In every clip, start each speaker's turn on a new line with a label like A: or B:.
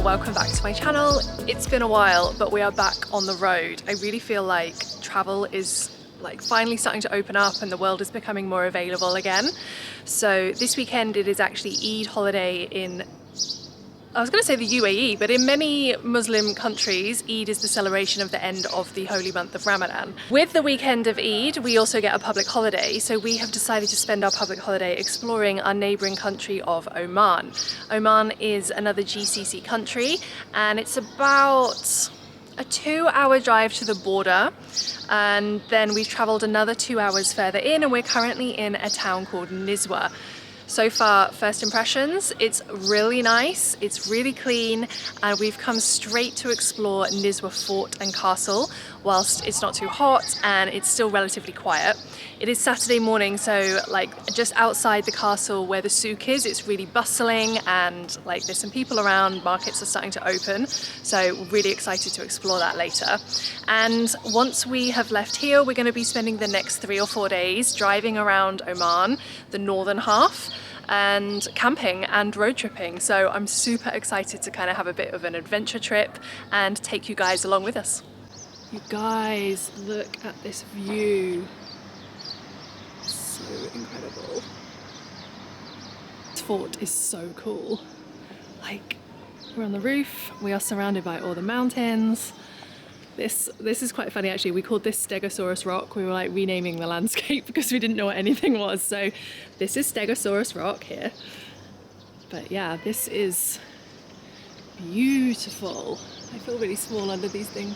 A: Welcome back to my channel. It's been a while, but we are back on the road. I really feel like travel is finally starting to open up and the world is becoming more available again. So this weekend it is actually Eid holiday in, I was going to say the UAE, but in many Muslim countries, Eid is the celebration of the end of the holy month of Ramadan. With the weekend of Eid, we also get a public holiday, so we have decided to spend our public holiday exploring our neighbouring country of Oman. Oman is another GCC country, and it's about a 2-hour drive to the border, and then we've travelled another 2 hours further in, and we're currently in a town called Nizwa. So far, first impressions, it's really nice, it's really clean, and we've come straight to explore Nizwa Fort and Castle whilst it's not too hot and it's still relatively quiet. It is Saturday morning, so just outside the castle where the souk is, it's really bustling and there's some people around, markets are starting to open, so we're really excited to explore that later. And once we have left here, we're going to be spending the next 3 or 4 days driving around Oman, the northern half, and camping and road tripping. So I'm super excited to kind of have a bit of an adventure trip and take you guys along with us. You guys, look at this view. So incredible. This fort is so cool. We're on the roof, we are surrounded by all the mountains. This is quite funny actually. We called this Stegosaurus Rock. We were renaming the landscape because we didn't know what anything was. So this is Stegosaurus Rock here. But yeah, this is beautiful. I feel really small under these things.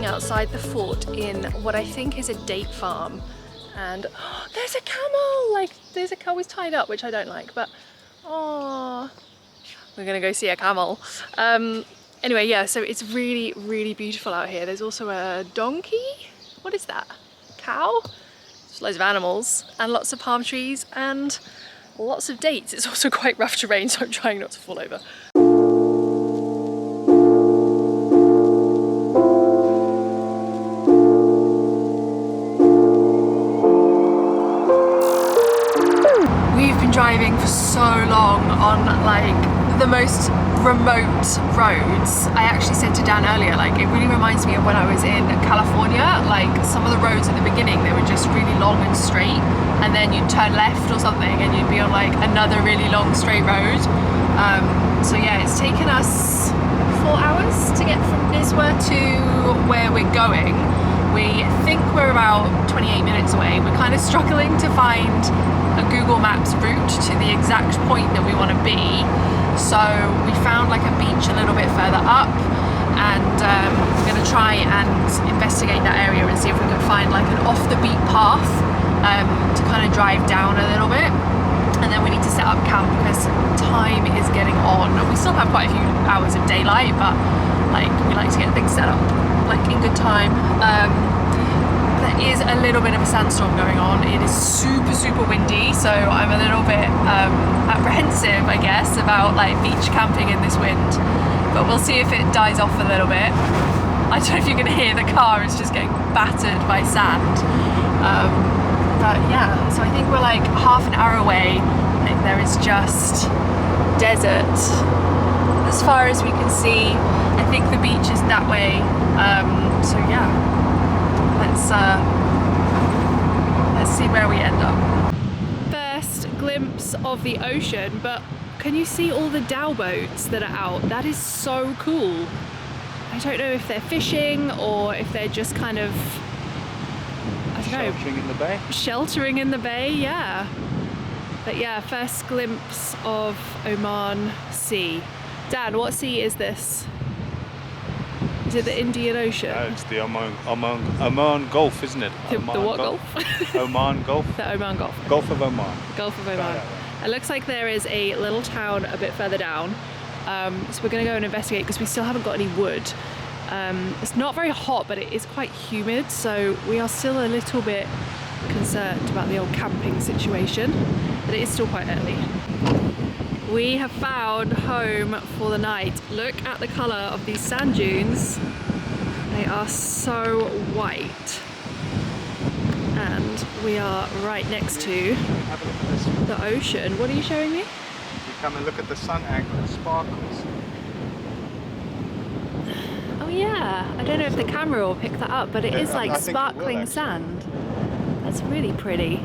A: Outside the fort in what I think is a date farm, and there's a camel. There's a cow is tied up, which I don't like, but we're gonna go see a camel. Anyway, yeah, so it's really, really beautiful out here. There's also a donkey. What is that? Cow? Just loads of animals and lots of palm trees and lots of dates. It's also quite rough terrain, so I'm trying not to fall over. Driving for so long on the most remote roads. I actually said to Dan earlier, it really reminds me of when I was in California. Some of the roads at the beginning, they were just really long and straight, and then you'd turn left or something and you'd be on another really long straight road. So yeah, it's taken us 4 hours to get from Nizwa to where we're going. We think we're about 28 minutes away. We're kind of struggling to find a Google Maps route to the exact point that we want to be. So we found a beach a little bit further up, and we're going to try and investigate that area and see if we can find an off the beat path to kind of drive down a little bit. And then we need to set up camp because time is getting on. We still have quite a few hours of daylight, but we like to get things set up in good time. There is a little bit of a sandstorm going on. It is super, super windy, so I'm a little bit apprehensive, I guess, about beach camping in this wind. But we'll see if it dies off a little bit. I don't know if you're going to hear the car is just getting battered by sand. But yeah, so I think we're half an hour away. There is just desert as far as we can see. I think the beach is that way. So yeah, let's see where we end up. First glimpse of the ocean, but can you see all the dhow boats that are out? That is so cool. I don't know if they're fishing or if they're just kind of, I don't
B: Sheltering in the bay?
A: Sheltering in the bay, yeah. But yeah, first glimpse of Oman Sea. Dan, what sea is this? Is it the Indian Ocean?
B: No, it's the Oman Gulf, isn't it?
A: The what Gulf?
B: Oman Gulf.
A: The Oman Gulf.
B: Gulf of Oman.
A: Gulf of Oman. It looks like there is a little town a bit further down. So we're going to go and investigate because we still haven't got any wood. It's not very hot, but it is quite humid, so we are still a little bit concerned about the old camping situation, but it is still quite early. We have found home for the night. Look at the colour of these sand dunes. They are so white. And we are right next to the ocean. What are you showing me?
B: You come and look at the sun angle, it sparkles.
A: Oh yeah, I don't know if the camera will pick that up, but it is like sparkling sand. That's really pretty.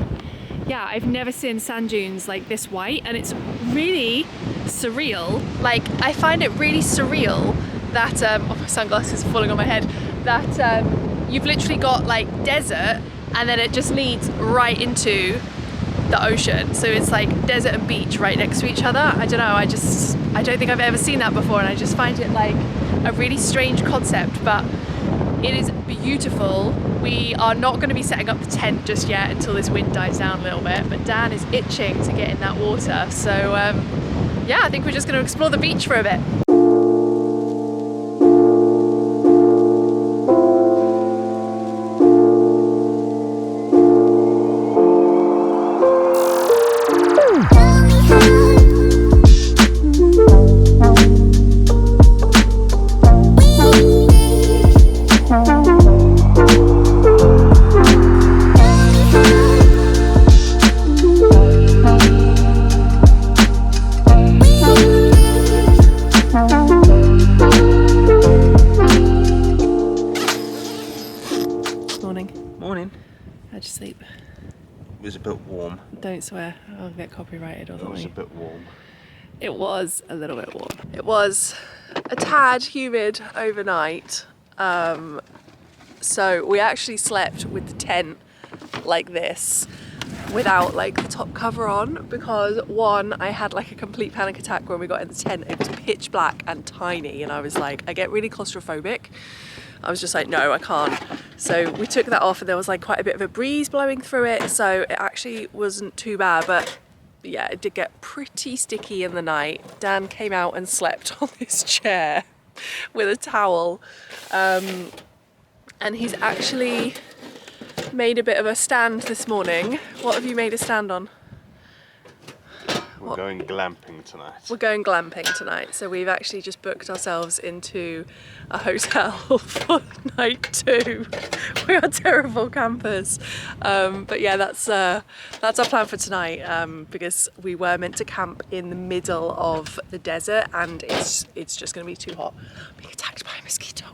A: Yeah, I've never seen sand dunes like this white, and it's really surreal. Like, I find it really surreal that, oh, my sunglasses are falling on my head, that you've literally got like desert and then it just leads right into the ocean. So it's like desert and beach right next to each other. I don't know, I don't think I've ever seen that before, and I just find it like a really strange concept, but it is beautiful. We are not going to be setting up the tent just yet until this wind dies down a little bit, but Dan is itching to get in that water. So yeah, I think we're just going to explore the beach for a bit. How'd you sleep?
B: It was a bit warm.
A: Don't swear, I'll get copyrighted or something.
B: It was a bit warm.
A: It was a little bit warm. It was a tad humid overnight. So we actually slept with the tent like this without like the top cover on, because one, I had like a complete panic attack when we got in the tent. It was pitch black and tiny, and I was like, I get really claustrophobic. I was just like, no, I can't. So we took that off, and there was like quite a bit of a breeze blowing through it, so it actually wasn't too bad, but yeah, it did get pretty sticky in the night. Dan came out and slept on this chair with a towel, and he's actually made a bit of a stand this morning. What have you made a stand on?
B: We're going glamping tonight.
A: We're going glamping tonight, so we've actually just booked ourselves into a hotel for night 2. We are terrible campers, but yeah, that's our plan for tonight, because we were meant to camp in the middle of the desert, and it's just going to be too hot. I'm being attacked by a mosquito.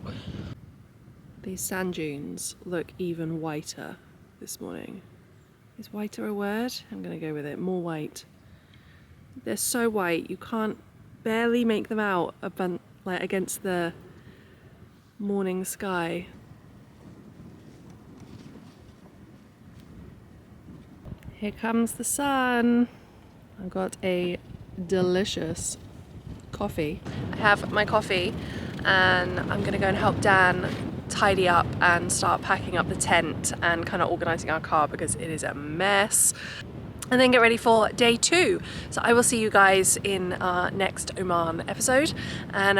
A: These sand dunes look even whiter this morning. Is whiter a word? I'm going to go with it. More white. They're so white, you can't barely make them out like against the morning sky. Here comes the sun. I've got a delicious coffee. I have my coffee, and I'm gonna go and help Dan tidy up and start packing up the tent and kind of organising our car, because it is a mess. And then get ready for day 2. So I will see you guys in our next Oman episode. And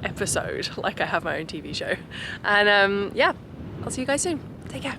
A: episode, like I have my own TV show. And yeah, I'll see you guys soon. Take care.